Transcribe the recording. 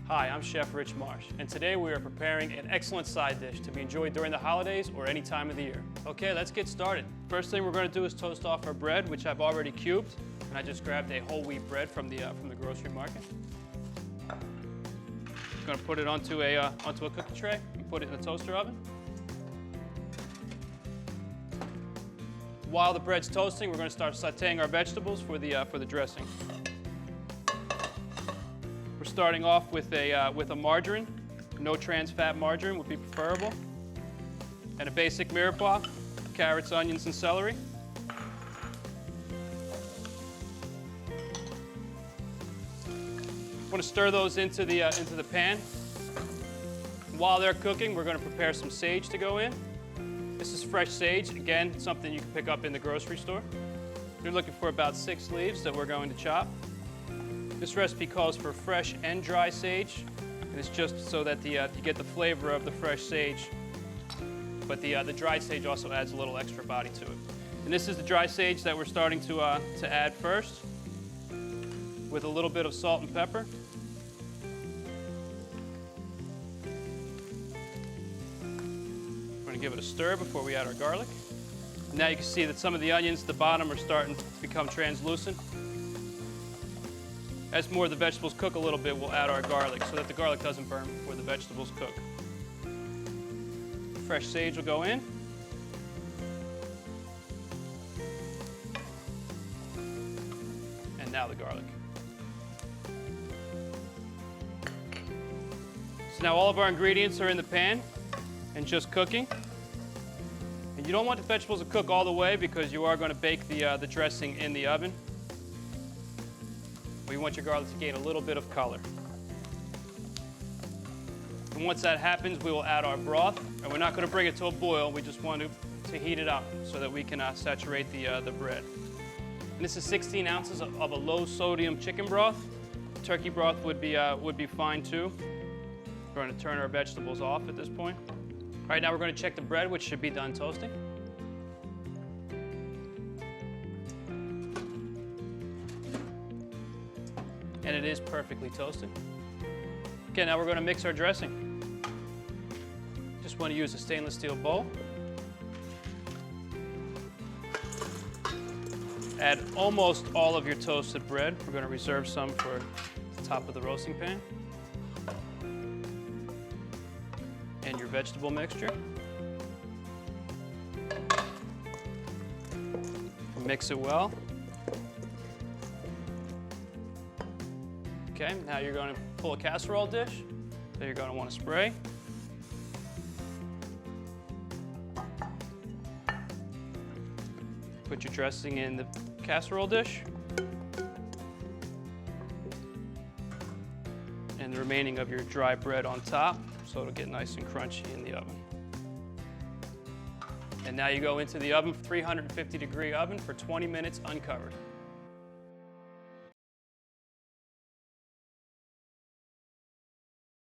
Hi, I'm Chef Rich Marsh, and today we are preparing an excellent side dish to be enjoyed during the holidays or any time of the year. Okay, let's get started. First thing we're going to do is toast off our bread, which I've already cubed, and I just grabbed a whole wheat bread from the grocery market. I'm going to put it onto a cookie tray and put it in the toaster oven. While the bread's toasting, we're going to start sautéing our vegetables for the dressing. We're starting off with a margarine. No trans fat margarine would be preferable. And a basic mirepoix, carrots, onions, and celery. I'm going to stir those into the pan. While they're cooking, we're going to prepare some sage to go in. This is fresh sage. Again, something you can pick up in the grocery store. You're looking for about 6 leaves that we're going to chop. This recipe calls for fresh and dry sage, and it's just so that you get the flavor of the fresh sage, but the dried sage also adds a little extra body to it. And this is the dry sage that we're starting to add first, with a little bit of salt and pepper. We're going to give it a stir before we add our garlic. Now you can see that some of the onions at the bottom are starting to become translucent. As more of the vegetables cook a little bit, we'll add our garlic so that the garlic doesn't burn before the vegetables cook. Fresh sage will go in. And now the garlic. So now all of our ingredients are in the pan and just cooking. And you don't want the vegetables to cook all the way because you are going to bake the dressing in the oven. You want your garlic to gain a little bit of color. And once that happens, we will add our broth. And we're not going to bring it to a boil. We just want to heat it up so that we can saturate the bread. And this is 16 ounces of a low-sodium chicken broth. Turkey broth would be fine too. We're going to turn our vegetables off at this point. All right, now we're going to check the bread, which should be done toasting. And it is perfectly toasted. Okay, now we're going to mix our dressing. Just want to use a stainless steel bowl. Add almost all of your toasted bread. We're going to reserve some for the top of the roasting pan. And your vegetable mixture. Mix it well. Okay, now you're going to pull a casserole dish that you're going to want to spray. Put your dressing in the casserole dish. And the remaining of your dry bread on top, so it'll get nice and crunchy in the oven. And now you go into the oven, 350-degree oven for 20 minutes uncovered.